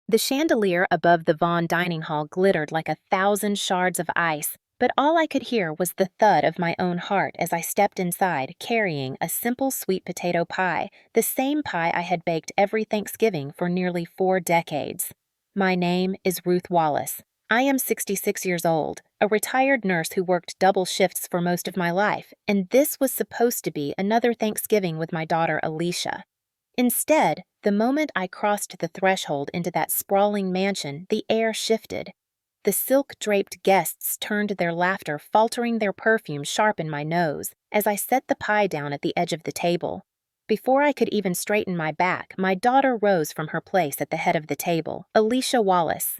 The chandelier above the Vaughn dining hall glittered like 1,000 shards of ice, but all I could hear was the thud of my own heart as I stepped inside carrying a simple sweet potato pie, the same pie I had baked every Thanksgiving for nearly 4 decades. My name is Ruth Wallace. I am 66 years old, a retired nurse who worked double shifts for most of my life, and this was supposed to be another Thanksgiving with my daughter Alicia. Instead, the moment I crossed the threshold into that sprawling mansion, the air shifted. The silk-draped guests turned their laughter, faltering their perfume sharp in my nose, as I set the pie down at the edge of the table. Before I could even straighten my back, my daughter rose from her place at the head of the table, Alicia Wallace.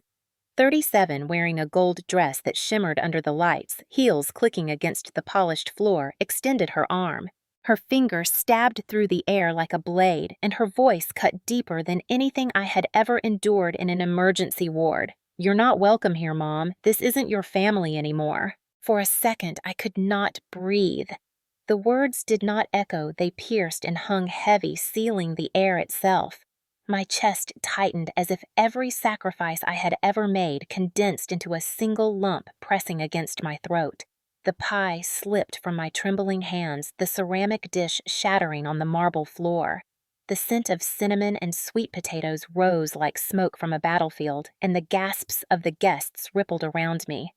37, wearing a gold dress that shimmered under the lights, heels clicking against the polished floor, extended her arm. Her finger stabbed through the air like a blade, and her voice cut deeper than anything I had ever endured in an emergency ward. "You're not welcome here, Mom. This isn't your family anymore." For a second, I could not breathe. The words did not echo, they pierced and hung heavy, sealing the air itself. My chest tightened as if every sacrifice I had ever made condensed into a single lump pressing against my throat. The pie slipped from my trembling hands, the ceramic dish shattering on the marble floor. The scent of cinnamon and sweet potatoes rose like smoke from a battlefield, and the gasps of the guests rippled around me.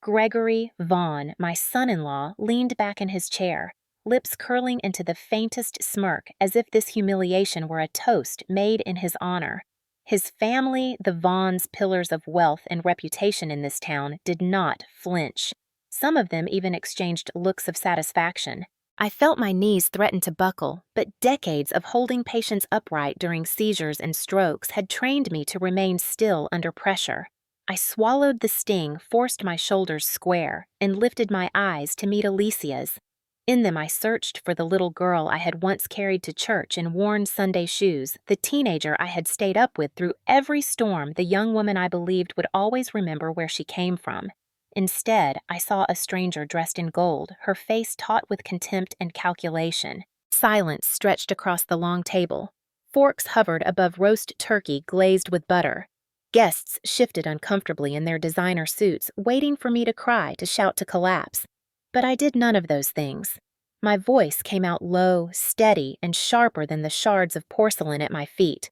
Gregory Vaughn, my son-in-law, leaned back in his chair, lips curling into the faintest smirk as if this humiliation were a toast made in his honor. His family, the Vaughns, pillars of wealth and reputation in this town, did not flinch. Some of them even exchanged looks of satisfaction. I felt my knees threaten to buckle, but decades of holding patients upright during seizures and strokes had trained me to remain still under pressure. I swallowed the sting, forced my shoulders square, and lifted my eyes to meet Alicia's. In them I searched for the little girl I had once carried to church in worn Sunday shoes, the teenager I had stayed up with through every storm, the young woman I believed would always remember where she came from. Instead, I saw a stranger dressed in gold, her face taut with contempt and calculation. Silence stretched across the long table. Forks hovered above roast turkey glazed with butter. Guests shifted uncomfortably in their designer suits, waiting for me to cry, to shout, to collapse. But I did none of those things. My voice came out low, steady, and sharper than the shards of porcelain at my feet.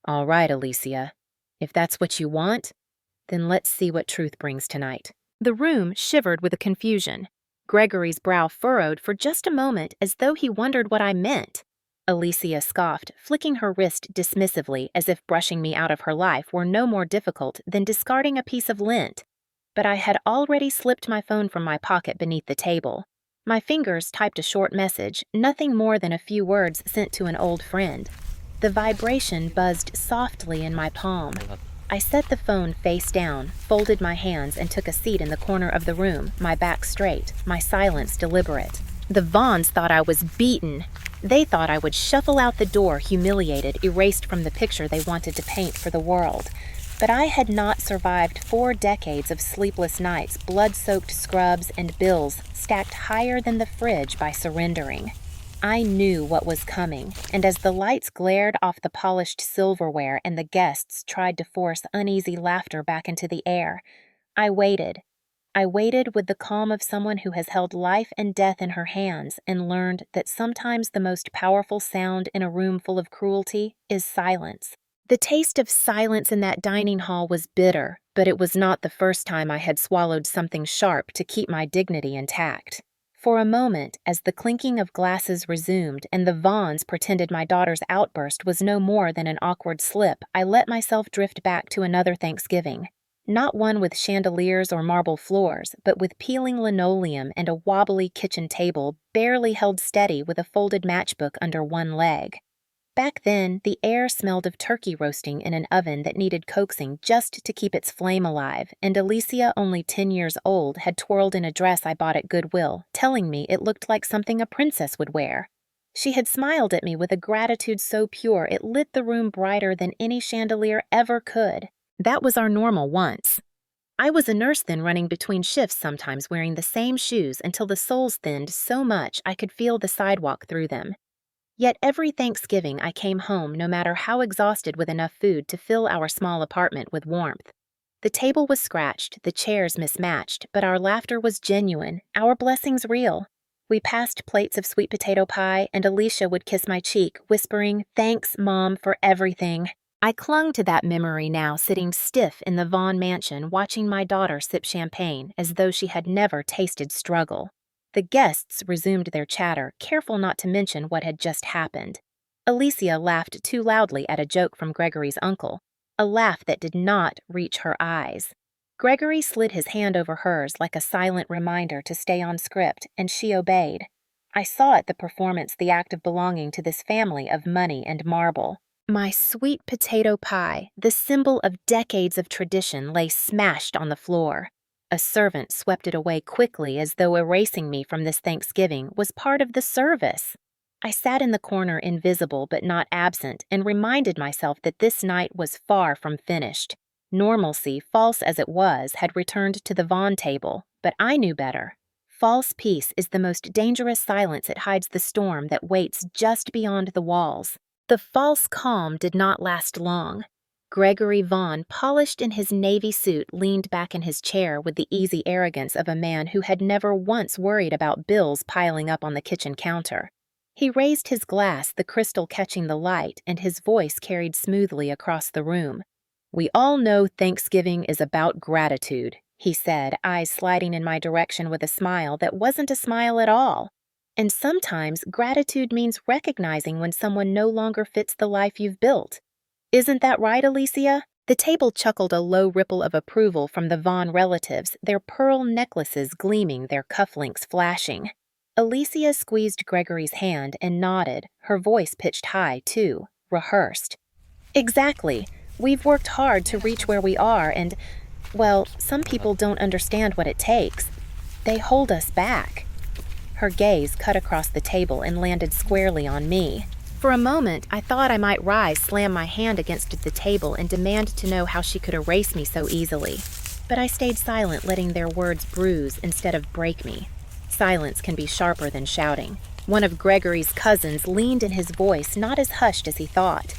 "All right, Alicia. If that's what you want, then let's see what truth brings tonight." The room shivered with confusion. Gregory's brow furrowed for just a moment as though he wondered what I meant. Alicia scoffed, flicking her wrist dismissively as if brushing me out of her life were no more difficult than discarding a piece of lint. But I had already slipped my phone from my pocket beneath the table. My fingers typed a short message, nothing more than a few words sent to an old friend. The vibration buzzed softly in my palm. I set the phone face down, folded my hands, and took a seat in the corner of the room, my back straight, my silence deliberate. The Vaughns thought I was beaten. They thought I would shuffle out the door, humiliated, erased from the picture they wanted to paint for the world. But I had not survived 4 decades of sleepless nights, blood-soaked scrubs, and bills stacked higher than the fridge by surrendering. I knew what was coming, and as the lights glared off the polished silverware and the guests tried to force uneasy laughter back into the air, I waited. I waited with the calm of someone who has held life and death in her hands and learned that sometimes the most powerful sound in a room full of cruelty is silence. The taste of silence in that dining hall was bitter, but it was not the first time I had swallowed something sharp to keep my dignity intact. For a moment, as the clinking of glasses resumed and the Vaughns pretended my daughter's outburst was no more than an awkward slip, I let myself drift back to another Thanksgiving. Not one with chandeliers or marble floors, but with peeling linoleum and a wobbly kitchen table barely held steady with a folded matchbook under one leg. Back then, the air smelled of turkey roasting in an oven that needed coaxing just to keep its flame alive, and Alicia, only 10 years old, had twirled in a dress I bought at Goodwill, telling me it looked like something a princess would wear. She had smiled at me with a gratitude so pure it lit the room brighter than any chandelier ever could. That was our normal once. I was a nurse then, running between shifts sometimes wearing the same shoes until the soles thinned so much I could feel the sidewalk through them. Yet every Thanksgiving I came home no matter how exhausted with enough food to fill our small apartment with warmth. The table was scratched, the chairs mismatched, but our laughter was genuine, our blessings real. We passed plates of sweet potato pie, and Alicia would kiss my cheek, whispering, "Thanks, Mom, for everything." I clung to that memory now, sitting stiff in the Vaughn mansion, watching my daughter sip champagne as though she had never tasted struggle. The guests resumed their chatter, careful not to mention what had just happened. Alicia laughed too loudly at a joke from Gregory's uncle, a laugh that did not reach her eyes. Gregory slid his hand over hers like a silent reminder to stay on script, and she obeyed. I saw at the performance the act of belonging to this family of money and marble. My sweet potato pie, the symbol of decades of tradition, lay smashed on the floor. A servant swept it away quickly as though erasing me from this Thanksgiving was part of the service. I sat in the corner invisible but not absent and reminded myself that this night was far from finished. Normalcy, false as it was, had returned to the Vaughn table, but I knew better. False peace is the most dangerous silence. It hides the storm that waits just beyond the walls. The false calm did not last long. Gregory Vaughn, polished in his navy suit, leaned back in his chair with the easy arrogance of a man who had never once worried about bills piling up on the kitchen counter. He raised his glass, the crystal catching the light, and his voice carried smoothly across the room. "We all know Thanksgiving is about gratitude," he said, eyes sliding in my direction with a smile that wasn't a smile at all. "And sometimes gratitude means recognizing when someone no longer fits the life you've built. Isn't that right, Alicia?" The table chuckled a low ripple of approval from the Vaughn relatives, their pearl necklaces gleaming, their cufflinks flashing. Alicia squeezed Gregory's hand and nodded, her voice pitched high, too, rehearsed. "Exactly. We've worked hard to reach where we are, and, well, some people don't understand what it takes. They hold us back." Her gaze cut across the table and landed squarely on me. For a moment, I thought I might rise, slam my hand against the table, and demand to know how she could erase me so easily. But I stayed silent, letting their words bruise instead of break me. Silence can be sharper than shouting. One of Gregory's cousins leaned in his voice, not as hushed as he thought.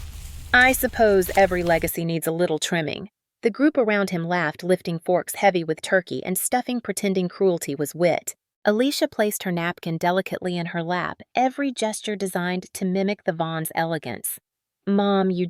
"I suppose every legacy needs a little trimming." The group around him laughed, lifting forks heavy with turkey and stuffing, pretending cruelty was wit. Alicia placed her napkin delicately in her lap, every gesture designed to mimic the Vaughn's elegance. "Mom, you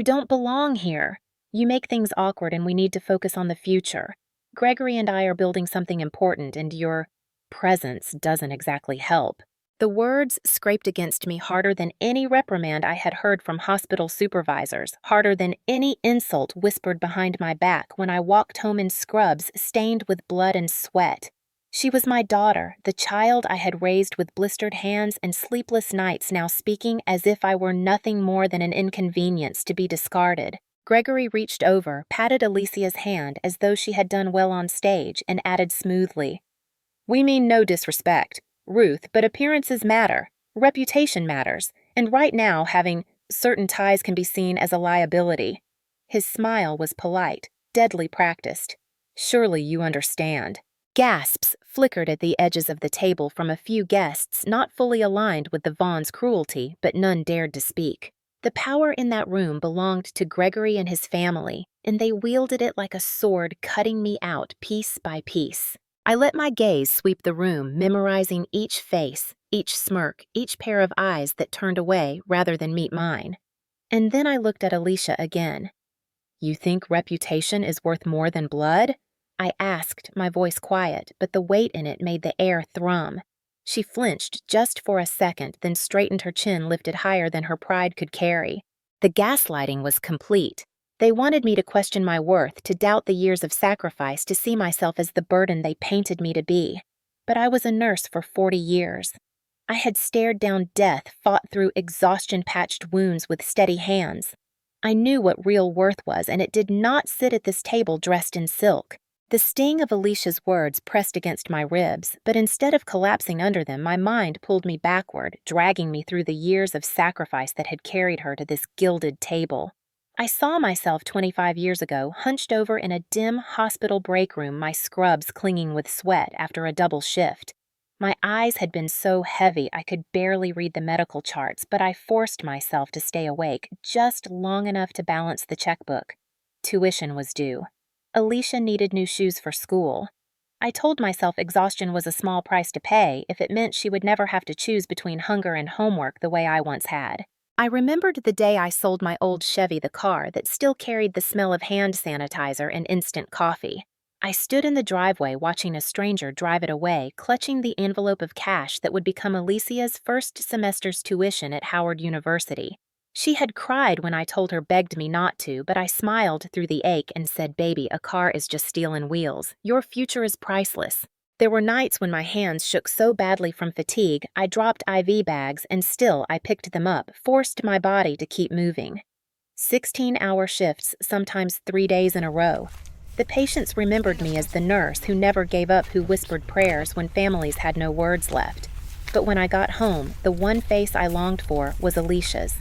don't belong here. You make things awkward and we need to focus on the future. Gregory and I are building something important and your presence doesn't exactly help." The words scraped against me harder than any reprimand I had heard from hospital supervisors, harder than any insult whispered behind my back when I walked home in scrubs stained with blood and sweat. She was my daughter, the child I had raised with blistered hands and sleepless nights, now speaking as if I were nothing more than an inconvenience to be discarded. Gregory reached over, patted Alicia's hand as though she had done well on stage, and added smoothly, "We mean no disrespect, Ruth, but appearances matter, reputation matters, and right now having certain ties can be seen as a liability." His smile was polite, deadly practiced. "Surely you understand." Gasps flickered at the edges of the table from a few guests not fully aligned with the Vaughn's cruelty, but none dared to speak. The power in that room belonged to Gregory and his family, and they wielded it like a sword, cutting me out piece by piece. I let my gaze sweep the room, memorizing each face, each smirk, each pair of eyes that turned away rather than meet mine. And then I looked at Alicia again. "You think reputation is worth more than blood?" I asked, my voice quiet, but the weight in it made the air thrum. She flinched just for a second, then straightened her chin lifted higher than her pride could carry. The gaslighting was complete. They wanted me to question my worth, to doubt the years of sacrifice, to see myself as the burden they painted me to be. But I was a nurse for 40 years. I had stared down death, fought through exhaustion-patched wounds with steady hands. I knew what real worth was, and it did not sit at this table dressed in silk. The sting of Alicia's words pressed against my ribs, but instead of collapsing under them, my mind pulled me backward, dragging me through the years of sacrifice that had carried her to this gilded table. I saw myself 25 years ago, hunched over in a dim hospital break room, my scrubs clinging with sweat after a double shift. My eyes had been so heavy I could barely read the medical charts, but I forced myself to stay awake just long enough to balance the checkbook. Tuition was due. Alicia needed new shoes for school. I told myself exhaustion was a small price to pay if it meant she would never have to choose between hunger and homework the way I once had. I remembered the day I sold my old Chevy, the car that still carried the smell of hand sanitizer and instant coffee. I stood in the driveway watching a stranger drive it away, clutching the envelope of cash that would become Alicia's first semester's tuition at Howard University. She had cried when I told her begged me not to, but I smiled through the ache and said, "Baby, a car is just steel and wheels. Your future is priceless." There were nights when my hands shook so badly from fatigue I dropped IV bags, and still I picked them up, forced my body to keep moving. 16-hour shifts, sometimes 3 days in a row. The patients remembered me as the nurse who never gave up, who whispered prayers when families had no words left. But when I got home, the one face I longed for was Alicia's.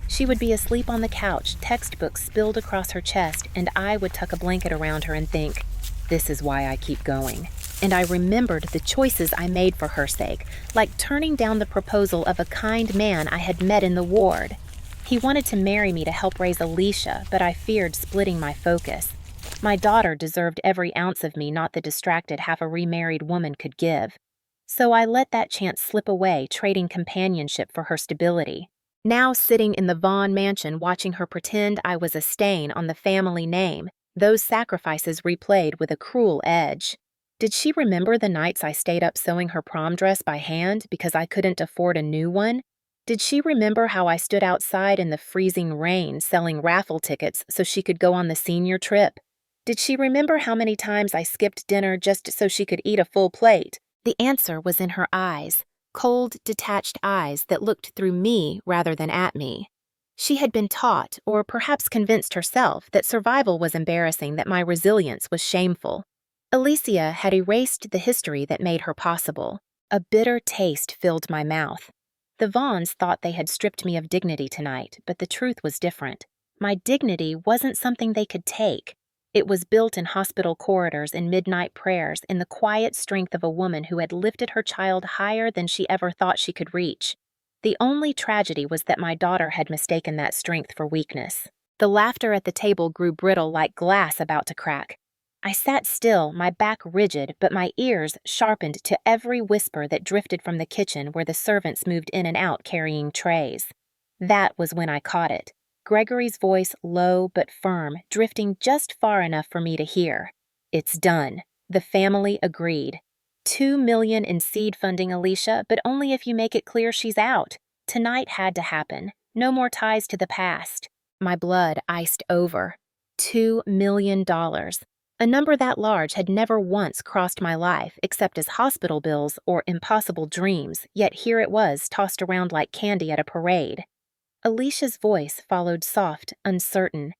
She would be asleep on the couch, textbooks spilled across her chest, and I would tuck a blanket around her and think, "This is why I keep going." And I remembered the choices I made for her sake, like turning down the proposal of a kind man I had met in the ward. He wanted to marry me to help raise Alicia, but I feared splitting my focus. My daughter deserved every ounce of me, not the distracted half a remarried woman could give. So I let that chance slip away, trading companionship for her stability. Now sitting in the Vaughn mansion watching her pretend I was a stain on the family name, those sacrifices replayed with a cruel edge. Did she remember the nights I stayed up sewing her prom dress by hand because I couldn't afford a new one? Did she remember how I stood outside in the freezing rain selling raffle tickets so she could go on the senior trip? Did she remember how many times I skipped dinner just so she could eat a full plate? The answer was in her eyes, cold, detached eyes that looked through me rather than at me. She had been taught, or perhaps convinced herself, that survival was embarrassing, that my resilience was shameful. Alicia had erased the history that made her possible. A bitter taste filled my mouth. The Vaughns thought they had stripped me of dignity tonight, but the truth was different. My dignity wasn't something they could take. It was built in hospital corridors, in midnight prayers, in the quiet strength of a woman who had lifted her child higher than she ever thought she could reach. The only tragedy was that my daughter had mistaken that strength for weakness. The laughter at the table grew brittle like glass about to crack. I sat still, my back rigid, but my ears sharpened to every whisper that drifted from the kitchen where the servants moved in and out carrying trays. That was when I caught it. Gregory's voice, low but firm, drifting just far enough for me to hear. "It's done." The family agreed. $2 million in seed funding, Alicia, but only if you make it clear she's out. Tonight had to happen. No more ties to the past. My blood iced over. $2 million. A number that large had never once crossed my life except as hospital bills or impossible dreams, yet here it was, tossed around like candy at a parade. Alicia's voice followed, soft, uncertain.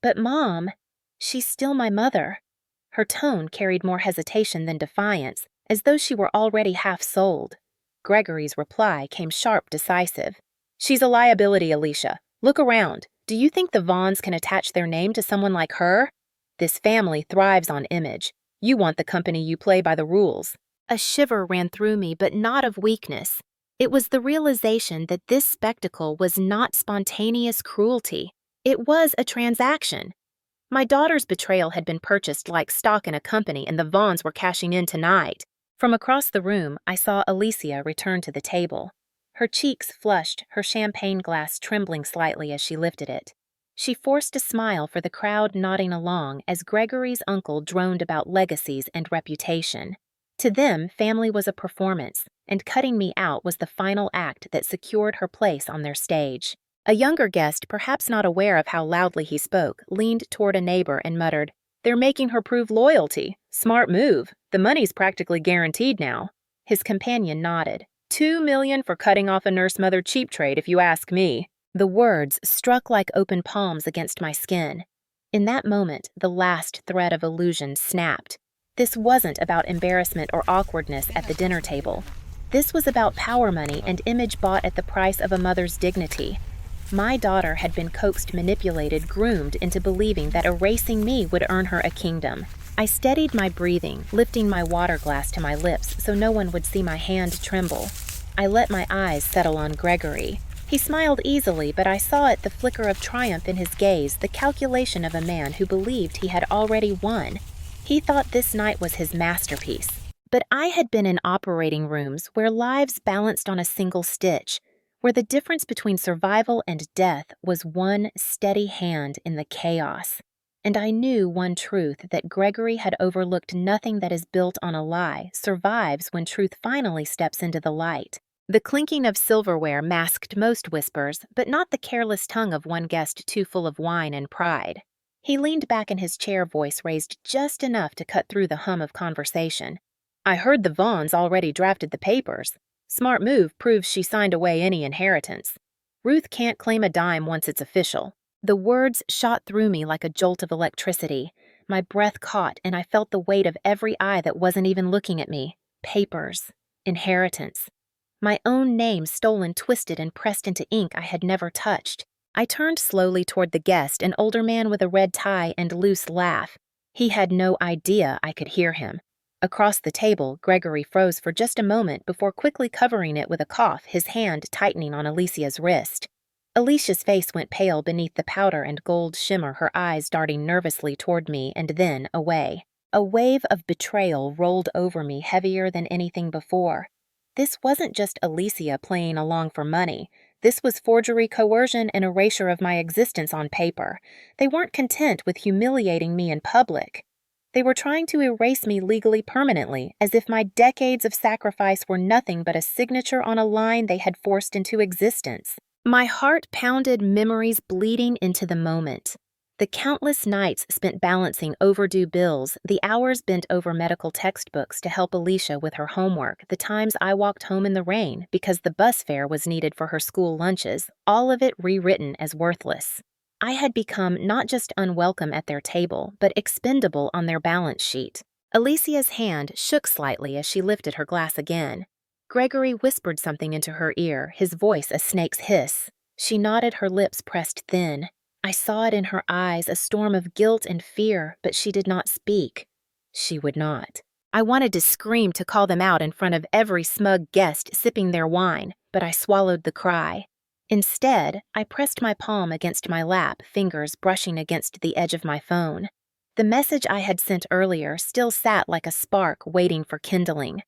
"But Mom, she's still my mother." Her tone carried more hesitation than defiance, as though she were already half sold. Gregory's reply came sharp, decisive. "She's a liability, Alicia. Look around. Do you think the Vaughns can attach their name to someone like her? This family thrives on image. You want the company, you play by the rules." A shiver ran through me, but not of weakness. It was the realization that this spectacle was not spontaneous cruelty. It was a transaction. My daughter's betrayal had been purchased like stock in a company, and the Vaughns were cashing in tonight. From across the room, I saw Alicia return to the table. Her cheeks flushed, her champagne glass trembling slightly as she lifted it. She forced a smile for the crowd nodding along as Gregory's uncle droned about legacies and reputation. To them, family was a performance, and cutting me out was the final act that secured her place on their stage. A younger guest, perhaps not aware of how loudly he spoke, leaned toward a neighbor and muttered, "They're making her prove loyalty. Smart move. The money's practically guaranteed now." His companion nodded. $2 million for cutting off a nurse mother cheap trade, if you ask me." The words struck like open palms against my skin. In that moment, the last thread of illusion snapped. This wasn't about embarrassment or awkwardness at the dinner table. This was about power money and image bought at the price of a mother's dignity. My daughter had been coaxed, manipulated, groomed into believing that erasing me would earn her a kingdom. I steadied my breathing, lifting my water glass to my lips so no one would see my hand tremble. I let my eyes settle on Gregory. He smiled easily, but I saw at the flicker of triumph in his gaze the calculation of a man who believed he had already won. He thought this night was his masterpiece. But I had been in operating rooms where lives balanced on a single stitch, where the difference between survival and death was one steady hand in the chaos. And I knew one truth, that Gregory had overlooked nothing that is built on a lie survives when truth finally steps into the light. The clinking of silverware masked most whispers, but not the careless tongue of one guest too full of wine and pride. He leaned back in his chair, voice raised just enough to cut through the hum of conversation. "I heard the Vaughns already drafted the papers. Smart move, proves she signed away any inheritance. Ruth can't claim a dime once it's official." The words shot through me like a jolt of electricity. My breath caught, and I felt the weight of every eye that wasn't even looking at me. Papers. Inheritance. My own name stolen, twisted, and pressed into ink I had never touched. I turned slowly toward the guest, an older man with a red tie and loose laugh. He had no idea I could hear him. Across the table, Gregory froze for just a moment before quickly covering it with a cough, his hand tightening on Alicia's wrist. Alicia's face went pale beneath the powder and gold shimmer, her eyes darting nervously toward me and then away. A wave of betrayal rolled over me, heavier than anything before. This wasn't just Alicia playing along for money. This was forgery, coercion, and erasure of my existence on paper. They weren't content with humiliating me in public. They were trying to erase me legally permanently, as if my decades of sacrifice were nothing but a signature on a line they had forced into existence. My heart pounded, memories bleeding into the moment. The countless nights spent balancing overdue bills, the hours bent over medical textbooks to help Alicia with her homework, the times I walked home in the rain because the bus fare was needed for her school lunches, all of it rewritten as worthless. I had become not just unwelcome at their table, but expendable on their balance sheet. Alicia's hand shook slightly as she lifted her glass again. Gregory whispered something into her ear, his voice a snake's hiss. She nodded, her lips pressed thin. I saw it in her eyes, a storm of guilt and fear, but she did not speak. She would not. I wanted to scream, to call them out in front of every smug guest sipping their wine, but I swallowed the cry. Instead, I pressed my palm against my lap, fingers brushing against the edge of my phone. The message I had sent earlier still sat like a spark waiting for kindling.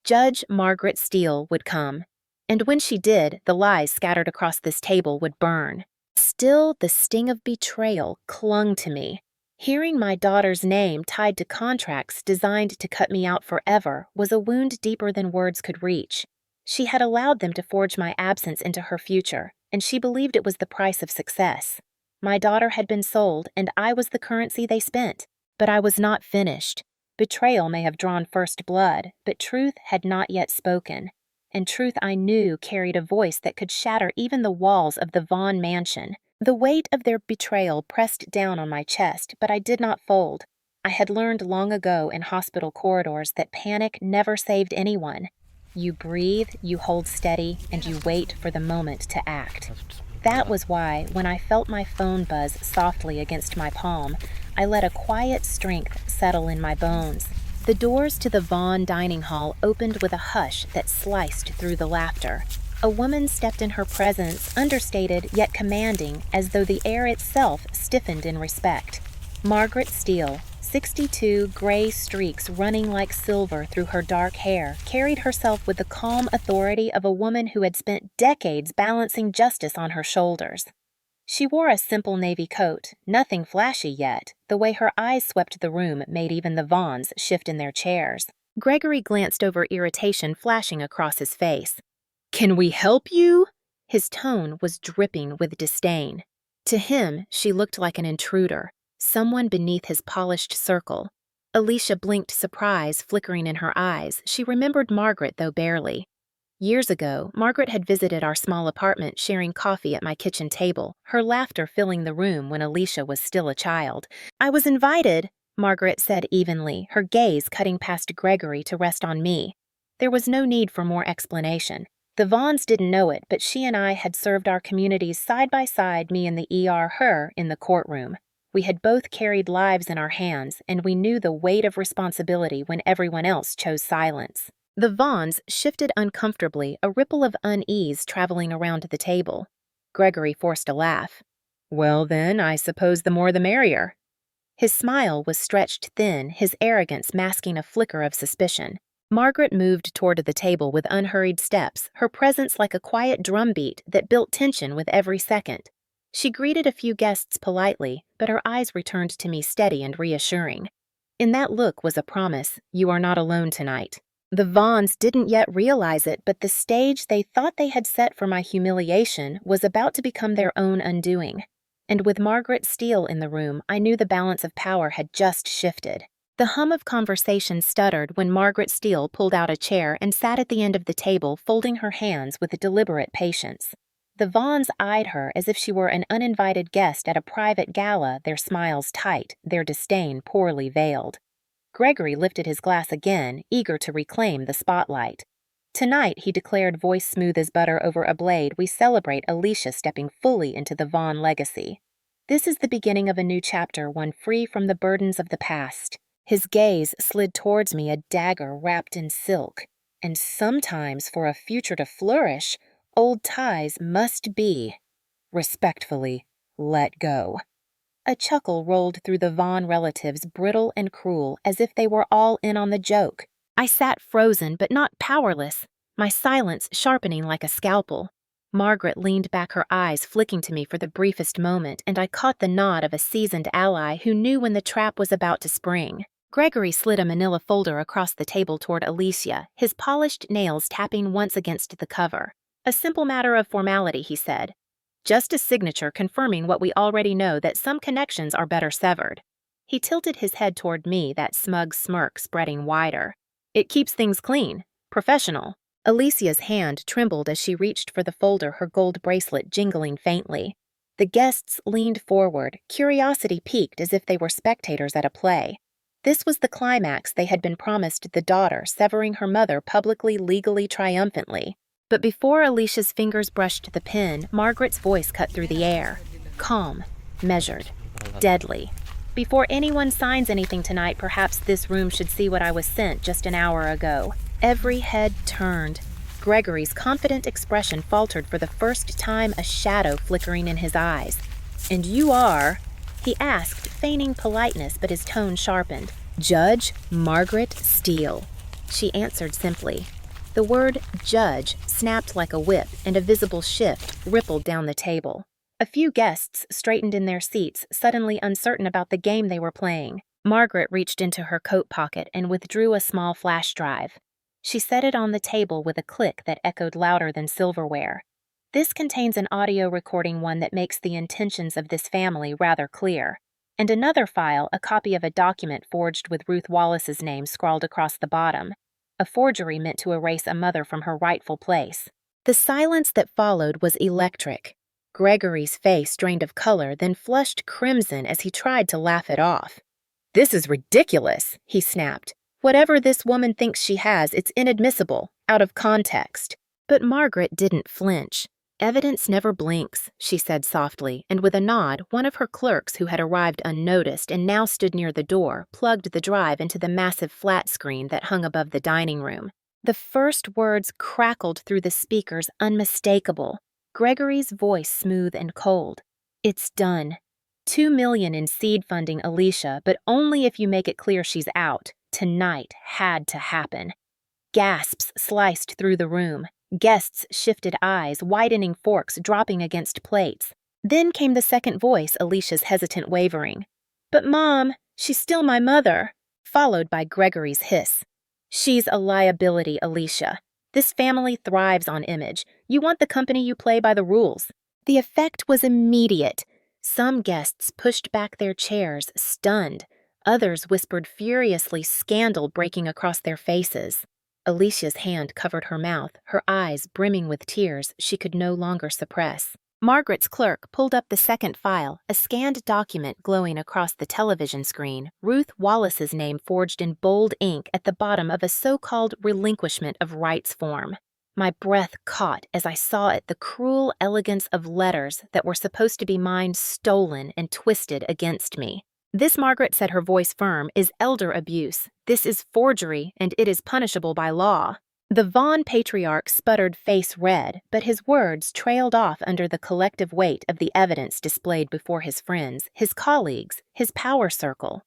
Judge Margaret Steele would come, and when she did, the lies scattered across this table would burn. Still, the sting of betrayal clung to me. Hearing my daughter's name tied to contracts designed to cut me out forever was a wound deeper than words could reach. She had allowed them to forge my absence into her future, and she believed it was the price of success. My daughter had been sold, and I was the currency they spent. But I was not finished. Betrayal may have drawn first blood, but truth had not yet spoken. And truth, I knew, carried a voice that could shatter even the walls of the Vaughn mansion. The weight of their betrayal pressed down on my chest, but I did not fold. I had learned long ago in hospital corridors that panic never saved anyone. You breathe, you hold steady, and you wait for the moment to act. That was why, when I felt my phone buzz softly against my palm, I let a quiet strength settle in my bones. The doors to the Vaughn dining hall opened with a hush that sliced through the laughter. A woman stepped in her presence, understated yet commanding, as though the air itself stiffened in respect. Margaret Steele, 62, gray streaks running like silver through her dark hair, carried herself with the calm authority of a woman who had spent decades balancing justice on her shoulders. She wore a simple navy coat, nothing flashy yet. The way her eyes swept the room made even the Vaughns shift in their chairs. Gregory glanced over, irritation flashing across his face. "Can we help you?" His tone was dripping with disdain. To him, she looked like an intruder, someone beneath his polished circle. Alicia blinked surprise flickering in her eyes. She remembered Margaret, though barely. Years ago, Margaret had visited our small apartment, sharing coffee at my kitchen table, her laughter filling the room when Alicia was still a child. "I was invited," Margaret said evenly, her gaze cutting past Gregory to rest on me. There was no need for more explanation. The Vaughns didn't know it, but she and I had served our communities side by side, me in the ER, her in the courtroom. We had both carried lives in our hands, and we knew the weight of responsibility when everyone else chose silence. The Vaughns shifted uncomfortably, a ripple of unease traveling around the table. Gregory forced a laugh. "Well then, I suppose the more the merrier." His smile was stretched thin, his arrogance masking a flicker of suspicion. Margaret moved toward the table with unhurried steps, her presence like a quiet drumbeat that built tension with every second. She greeted a few guests politely, but her eyes returned to me steady and reassuring. In that look was a promise: "You are not alone tonight." The Vaughns didn't yet realize it, but the stage they thought they had set for my humiliation was about to become their own undoing. And with Margaret Steele in the room, I knew the balance of power had just shifted. The hum of conversation stuttered when Margaret Steele pulled out a chair and sat at the end of the table, folding her hands with deliberate patience. The Vaughns eyed her as if she were an uninvited guest at a private gala, their smiles tight, their disdain poorly veiled. Gregory lifted his glass again, eager to reclaim the spotlight. "Tonight," he declared, voice smooth as butter over a blade, "we celebrate Alicia stepping fully into the Vaughn legacy. This is the beginning of a new chapter, one free from the burdens of the past." His gaze slid towards me, a dagger wrapped in silk. "And sometimes, for a future to flourish, old ties must be, respectfully, let go." A chuckle rolled through the Vaughn relatives, brittle and cruel, as if they were all in on the joke. I sat frozen, but not powerless, my silence sharpening like a scalpel. Margaret leaned back, her eyes flicking to me for the briefest moment, and I caught the nod of a seasoned ally who knew when the trap was about to spring. Gregory slid a manila folder across the table toward Alicia, his polished nails tapping once against the cover. "A simple matter of formality," he said. "Just a signature confirming what we already know, that some connections are better severed." He tilted his head toward me, that smug smirk spreading wider. "It keeps things clean, professional." Alicia's hand trembled as she reached for the folder, her gold bracelet jingling faintly. The guests leaned forward, curiosity piqued as if they were spectators at a play. This was the climax they had been promised: the daughter severing her mother publicly, legally, triumphantly. But before Alicia's fingers brushed the pen, Margaret's voice cut through the air. Calm, measured, deadly. "Before anyone signs anything tonight, perhaps this room should see what I was sent just an hour ago." Every head turned. Gregory's confident expression faltered for the first time, a shadow flickering in his eyes. "And you are?" he asked, feigning politeness, but his tone sharpened. "Judge Margaret Steele." She answered simply. The word "judge" snapped like a whip, and a visible shift rippled down the table. A few guests straightened in their seats, suddenly uncertain about the game they were playing. Margaret reached into her coat pocket and withdrew a small flash drive. She set it on the table with a click that echoed louder than silverware. "This contains an audio recording, one that makes the intentions of this family rather clear. And another file, a copy of a document forged with Ruth Wallace's name scrawled across the bottom. A forgery meant to erase a mother from her rightful place." The silence that followed was electric. Gregory's face drained of color, then flushed crimson as he tried to laugh it off. "This is ridiculous," he snapped. "Whatever this woman thinks she has, it's inadmissible, out of context." But Margaret didn't flinch. "Evidence never blinks," she said softly, and with a nod, one of her clerks, who had arrived unnoticed and now stood near the door, plugged the drive into the massive flat screen that hung above the dining room. The first words crackled through the speakers, unmistakable. Gregory's voice smooth and cold. "It's done. $2 million in seed funding, Alicia, but only if you make it clear she's out. Tonight had to happen." Gasps sliced through the room. Guests shifted eyes, widening forks dropping against plates. Then came the second voice, Alicia's hesitant wavering. "But Mom, she's still my mother," followed by Gregory's hiss. "She's a liability, Alicia. This family thrives on image. You want the company, you play by the rules." The effect was immediate. Some guests pushed back their chairs, stunned. Others whispered furiously, scandal breaking across their faces. Alicia's hand covered her mouth, her eyes brimming with tears she could no longer suppress. Margaret's clerk pulled up the second file, a scanned document glowing across the television screen, Ruth Wallace's name forged in bold ink at the bottom of a so-called relinquishment of rights form. My breath caught as I saw it, the cruel elegance of letters that were supposed to be mine stolen and twisted against me. "This," Margaret said, her voice firm, "is elder abuse. This is forgery, and it is punishable by law." The Vaughn patriarch sputtered, face red, but his words trailed off under the collective weight of the evidence displayed before his friends, his colleagues, his power circle.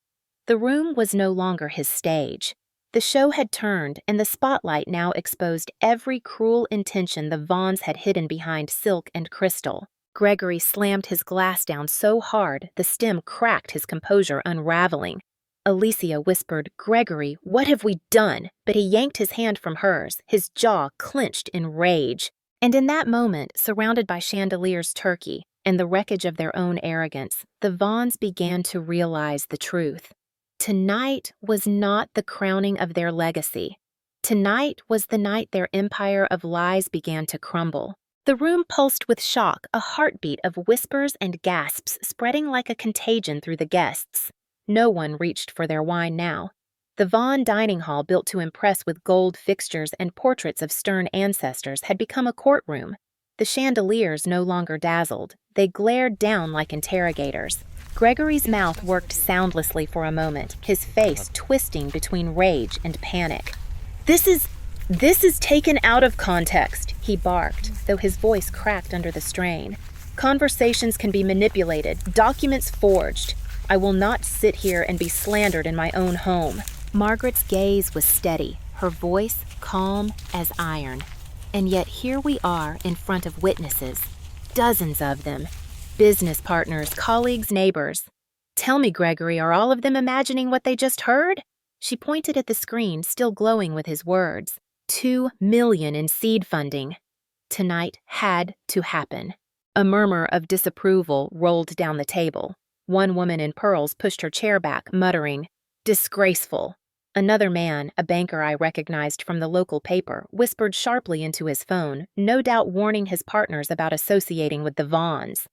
The room was no longer his stage. The show had turned, and the spotlight now exposed every cruel intention the Vaughns had hidden behind silk and crystal. Gregory slammed his glass down so hard the stem cracked, his composure unraveling. Alicia whispered, "Gregory, what have we done?" But he yanked his hand from hers, his jaw clenched in rage. And in that moment, surrounded by chandeliers, turkey, and the wreckage of their own arrogance, the Vaughns began to realize the truth. Tonight was not the crowning of their legacy. Tonight was the night their empire of lies began to crumble. The room pulsed with shock, a heartbeat of whispers and gasps spreading like a contagion through the guests. No one reached for their wine now. The Vaughn dining hall, built to impress with gold fixtures and portraits of stern ancestors, had become a courtroom. The chandeliers no longer dazzled. They glared down like interrogators. Gregory's mouth worked soundlessly for a moment, his face twisting between rage and panic. This is taken out of context," he barked, though his voice cracked under the strain. "Conversations can be manipulated, documents forged. I will not sit here and be slandered in my own home." Margaret's gaze was steady, her voice calm as iron. And yet here we are in front of witnesses, dozens of them, business partners, colleagues, neighbors. "Tell me, Gregory, are all of them imagining what they just heard?" She pointed at the screen, still glowing with his words. $2 million in seed funding. Tonight had to happen. A murmur of disapproval rolled down the table. One woman in pearls pushed her chair back, muttering, "Disgraceful." Another man, a banker I recognized from the local paper, whispered sharply into his phone, no doubt warning his partners about associating with the Vaughns.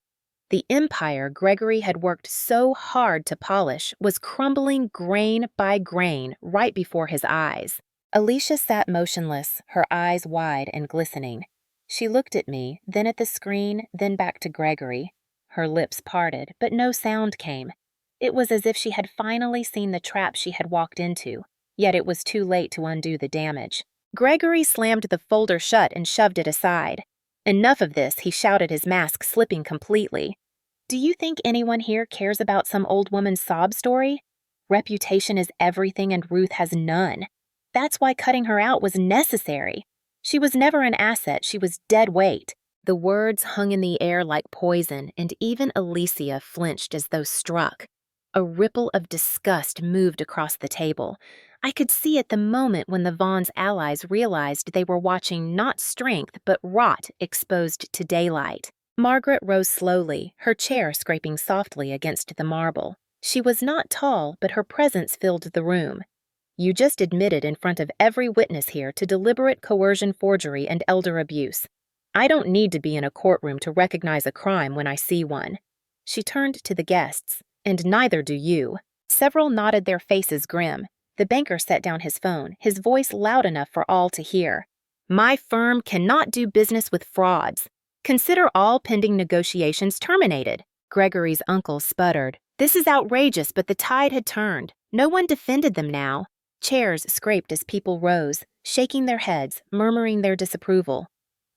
The empire Gregory had worked so hard to polish was crumbling grain by grain right before his eyes. Alicia sat motionless, her eyes wide and glistening. She looked at me, then at the screen, then back to Gregory. Her lips parted, but no sound came. It was as if she had finally seen the trap she had walked into, yet it was too late to undo the damage. Gregory slammed the folder shut and shoved it aside. "Enough of this," he shouted, his mask slipping completely. "Do you think anyone here cares about some old woman's sob story? Reputation is everything and Ruth has none. That's why cutting her out was necessary. She was never an asset, she was dead weight." The words hung in the air like poison, and even Alicia flinched as though struck. A ripple of disgust moved across the table. I could see it the moment when the Vaughn's allies realized they were watching not strength but rot exposed to daylight. Margaret rose slowly, her chair scraping softly against the marble. She was not tall, but her presence filled the room. "You just admitted in front of every witness here to deliberate coercion, forgery, and elder abuse. I don't need to be in a courtroom to recognize a crime when I see one." She turned to the guests. "And neither do you." Several nodded, their faces grim. The banker set down his phone, his voice loud enough for all to hear. "My firm cannot do business with frauds. Consider all pending negotiations terminated." Gregory's uncle sputtered. "This is outrageous," but the tide had turned. No one defended them now. Chairs scraped as people rose, shaking their heads, murmuring their disapproval.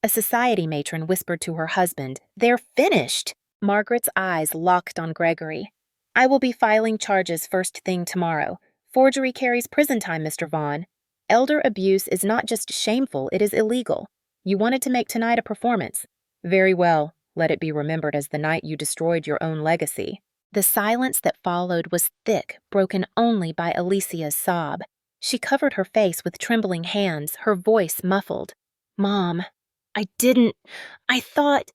A society matron whispered to her husband, "They're finished." Margaret's eyes locked on Gregory. "I will be filing charges first thing tomorrow. Forgery carries prison time, Mr. Vaughn. Elder abuse is not just shameful, it is illegal. You wanted to make tonight a performance. Very well, let it be remembered as the night you destroyed your own legacy." The silence that followed was thick, broken only by Alicia's sob. She covered her face with trembling hands, her voice muffled. "Mom, I thought—"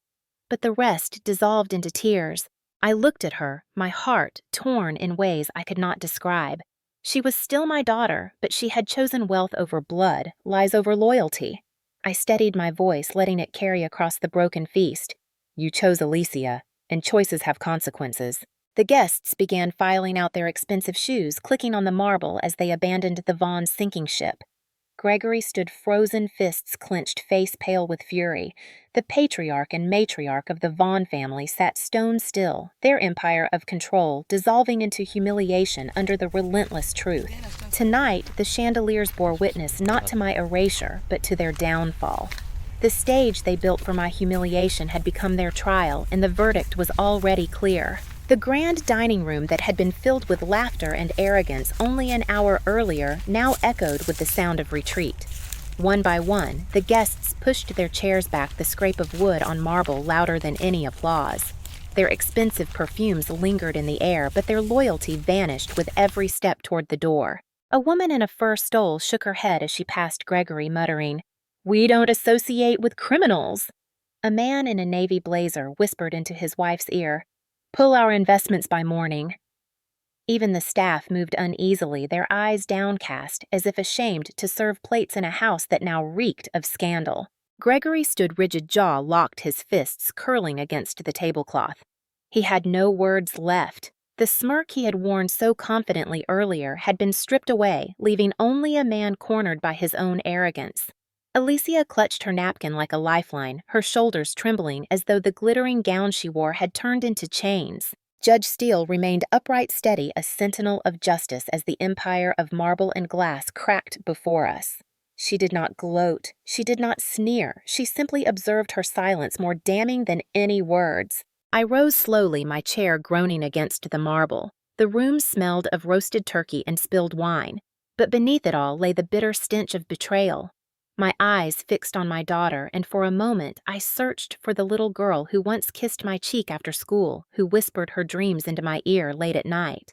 But the rest dissolved into tears. I looked at her, my heart torn in ways I could not describe. She was still my daughter, but she had chosen wealth over blood, lies over loyalty. I steadied my voice, letting it carry across the broken feast. "You chose Alicia, and choices have consequences." The guests began filing out their expensive shoes, clicking on the marble as they abandoned the Vaughn's sinking ship. Gregory stood frozen fists clenched, face pale with fury. The patriarch and matriarch of the Vaughn family sat stone still, their empire of control dissolving into humiliation under the relentless truth. Tonight, the chandeliers bore witness not to my erasure, but to their downfall. The stage they built for my humiliation had become their trial, and the verdict was already clear. The grand dining room that had been filled with laughter and arrogance only an hour earlier now echoed with the sound of retreat. One by one, the guests pushed their chairs back, the scrape of wood on marble louder than any applause. Their expensive perfumes lingered in the air, but their loyalty vanished with every step toward the door. A woman in a fur stole shook her head as she passed Gregory, muttering, "We don't associate with criminals." A man in a navy blazer whispered into his wife's ear, "Pull our investments by morning." Even the staff moved uneasily, their eyes downcast, as if ashamed to serve plates in a house that now reeked of scandal. Gregory stood rigid, jaw locked, his fists curling against the tablecloth. He had no words left. The smirk he had worn so confidently earlier had been stripped away, leaving only a man cornered by his own arrogance. Alicia clutched her napkin like a lifeline, her shoulders trembling as though the glittering gown she wore had turned into chains. Judge Steele remained upright, steady, a sentinel of justice as the empire of marble and glass cracked before us. She did not gloat, she did not sneer, she simply observed, her silence more damning than any words. I rose slowly, my chair groaning against the marble. The room smelled of roasted turkey and spilled wine, but beneath it all lay the bitter stench of betrayal. My eyes fixed on my daughter, and for a moment I searched for the little girl who once kissed my cheek after school, who whispered her dreams into my ear late at night.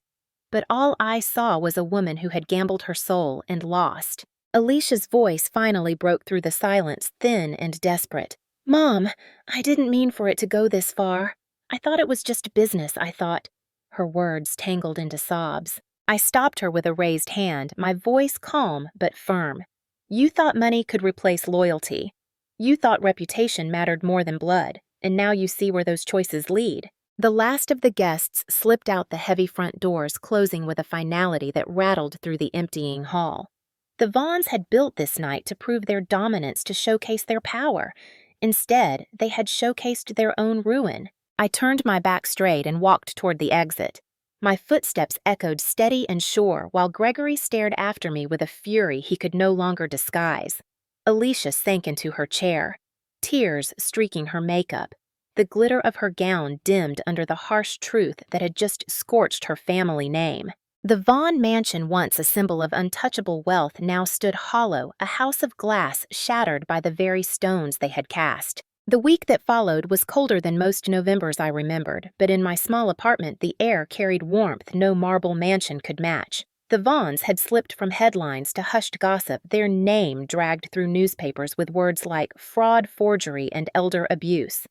But all I saw was a woman who had gambled her soul and lost. Alicia's voice finally broke through the silence, thin and desperate. "Mom, I didn't mean for it to go this far. I thought it was just business, I thought." Her words tangled into sobs. I stopped her with a raised hand, my voice calm but firm. "You thought money could replace loyalty. You thought reputation mattered more than blood, and now you see where those choices lead." The last of the guests slipped out the heavy front doors, closing with a finality that rattled through the emptying hall. The Vaughns had built this night to prove their dominance, to showcase their power. Instead, they had showcased their own ruin. I turned my back straight and walked toward the exit. My footsteps echoed steady and sure, while Gregory stared after me with a fury he could no longer disguise. Alicia sank into her chair, tears streaking her makeup. The glitter of her gown dimmed under the harsh truth that had just scorched her family name. The Vaughn mansion, once a symbol of untouchable wealth, now stood hollow, a house of glass shattered by the very stones they had cast. The week that followed was colder than most Novembers I remembered, but in my small apartment the air carried warmth no marble mansion could match. The Vaughns had slipped from headlines to hushed gossip, their name dragged through newspapers with words like fraud, forgery, and elder abuse.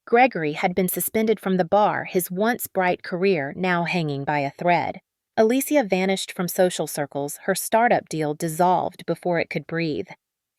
Gregory had been suspended from the bar, his once bright career now hanging by a thread. Alicia vanished from social circles, her startup deal dissolved before it could breathe.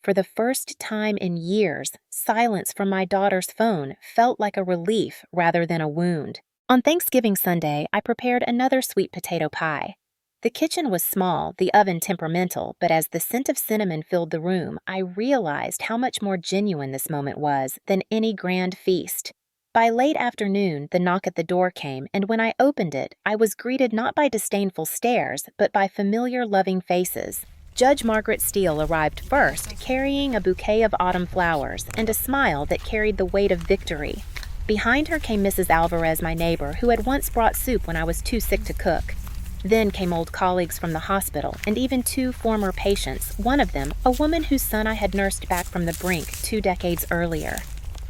For the first time in years, silence from my daughter's phone felt like a relief rather than a wound. On Thanksgiving Sunday, I prepared another sweet potato pie. The kitchen was small, the oven temperamental, but as the scent of cinnamon filled the room, I realized how much more genuine this moment was than any grand feast. By late afternoon, the knock at the door came, and when I opened it, I was greeted not by disdainful stares, but by familiar, loving faces. Judge Margaret Steele arrived first, carrying a bouquet of autumn flowers and a smile that carried the weight of victory. Behind her came Mrs. Alvarez, my neighbor, who had once brought soup when I was too sick to cook. Then came old colleagues from the hospital, and even two former patients, one of them a woman whose son I had nursed back from the brink 2 decades earlier.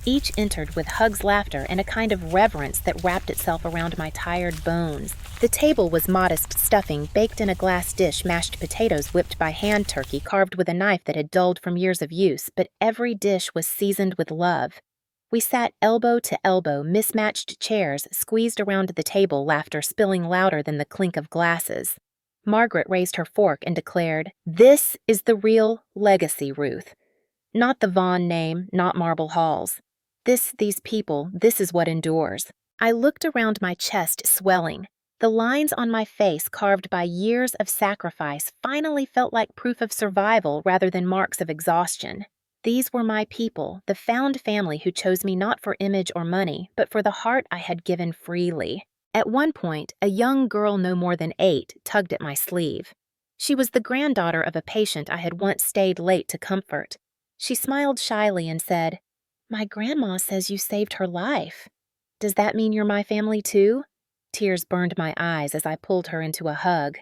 Each entered with hugs, laughter, and a kind of reverence that wrapped itself around my tired bones. The table was modest stuffing, baked in a glass dish, mashed potatoes whipped by hand, turkey carved with a knife that had dulled from years of use, but every dish was seasoned with love. We sat elbow to elbow, mismatched chairs squeezed around the table, laughter spilling louder than the clink of glasses. Margaret raised her fork and declared, "This is the real legacy, Ruth. Not the Vaughn name, not marble halls. These people, this is what endures." I looked around, my chest swelling. The lines on my face, carved by years of sacrifice, finally felt like proof of survival rather than marks of exhaustion. These were my people, the found family who chose me not for image or money, but for the heart I had given freely. At one point, a young girl no more than 8 tugged at my sleeve. She was the granddaughter of a patient I had once stayed late to comfort. She smiled shyly and said, "My grandma says you saved her life. Does that mean you're my family too?" Tears burned my eyes as I pulled her into a hug.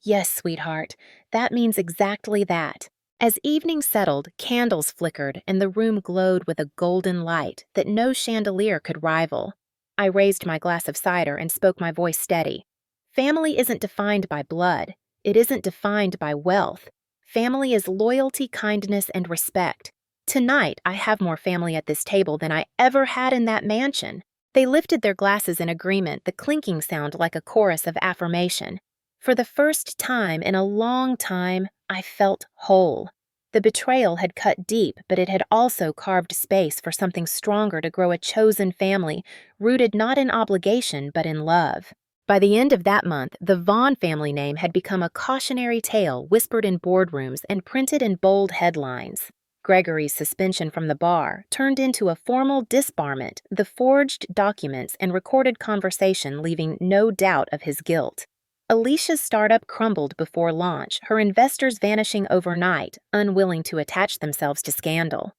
"Yes, sweetheart, that means exactly that." As evening settled, candles flickered and the room glowed with a golden light that no chandelier could rival. I raised my glass of cider and spoke my voice steady. Family isn't defined by blood. It isn't defined by wealth. Family is loyalty, kindness, and respect. Tonight, I have more family at this table than I ever had in that mansion. They lifted their glasses in agreement, the clinking sound like a chorus of affirmation. For the first time in a long time, I felt whole. The betrayal had cut deep, but it had also carved space for something stronger to grow, a chosen family, rooted not in obligation but in love. By the end of that month, the Vaughn family name had become a cautionary tale whispered in boardrooms and printed in bold headlines. Gregory's suspension from the bar turned into a formal disbarment, the forged documents and recorded conversation leaving no doubt of his guilt. Alicia's startup crumbled before launch, her investors vanishing overnight, unwilling to attach themselves to scandal.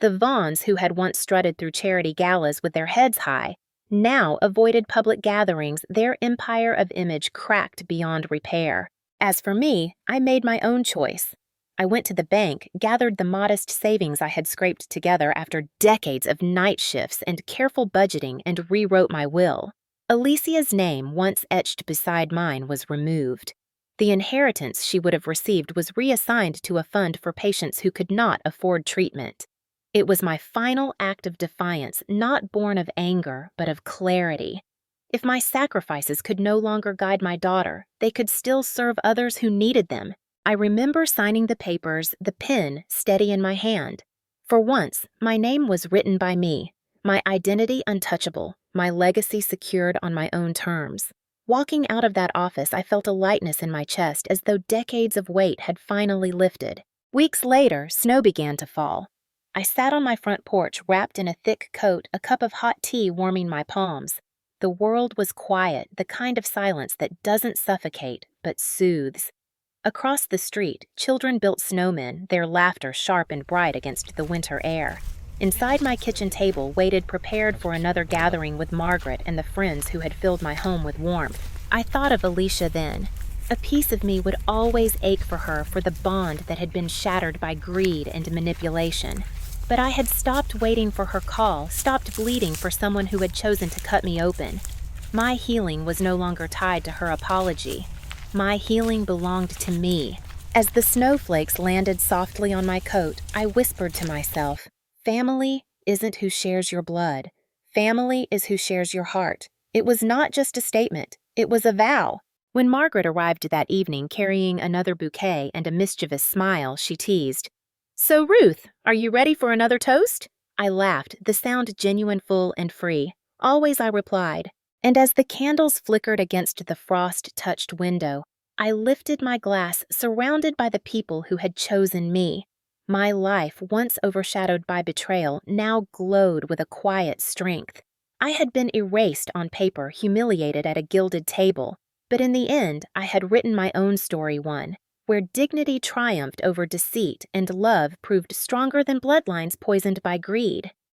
The Vaughns, who had once strutted through charity galas with their heads high, now avoided public gatherings, their empire of image cracked beyond repair. As for me, I made my own choice. I went to the bank, gathered the modest savings I had scraped together after decades of night shifts and careful budgeting, and rewrote my will. Alicia's name, once etched beside mine, was removed. The inheritance she would have received was reassigned to a fund for patients who could not afford treatment. It was my final act of defiance, not born of anger, but of clarity. If my sacrifices could no longer guide my daughter, they could still serve others who needed them. I remember signing the papers, the pen steady in my hand. For once, my name was written by me, my identity untouchable, my legacy secured on my own terms. Walking out of that office, I felt a lightness in my chest as though decades of weight had finally lifted. Weeks later, snow began to fall. I sat on my front porch wrapped in a thick coat, a cup of hot tea warming my palms. The world was quiet, the kind of silence that doesn't suffocate, but soothes. Across the street, children built snowmen, their laughter sharp and bright against the winter air. Inside my kitchen table waited prepared for another gathering with Margaret and the friends who had filled my home with warmth. I thought of Alicia then. A piece of me would always ache for her, for the bond that had been shattered by greed and manipulation. But I had stopped waiting for her call, stopped bleeding for someone who had chosen to cut me open. My healing was no longer tied to her apology. My healing belonged to me. As the snowflakes landed softly on my coat, I whispered to myself, "Family isn't who shares your blood. Family is who shares your heart." It was not just a statement, it was a vow. When Margaret arrived that evening carrying another bouquet and a mischievous smile, she teased, "So, Ruth, are you ready for another toast?" I laughed, the sound genuine, full, and free. Always, I replied. And as the candles flickered against the frost-touched window, I lifted my glass, surrounded by the people who had chosen me. My life, once overshadowed by betrayal, now glowed with a quiet strength. I had been erased on paper, humiliated at a gilded table, but in the end, I had written my own story, one where dignity triumphed over deceit and love proved stronger than bloodlines poisoned by greed.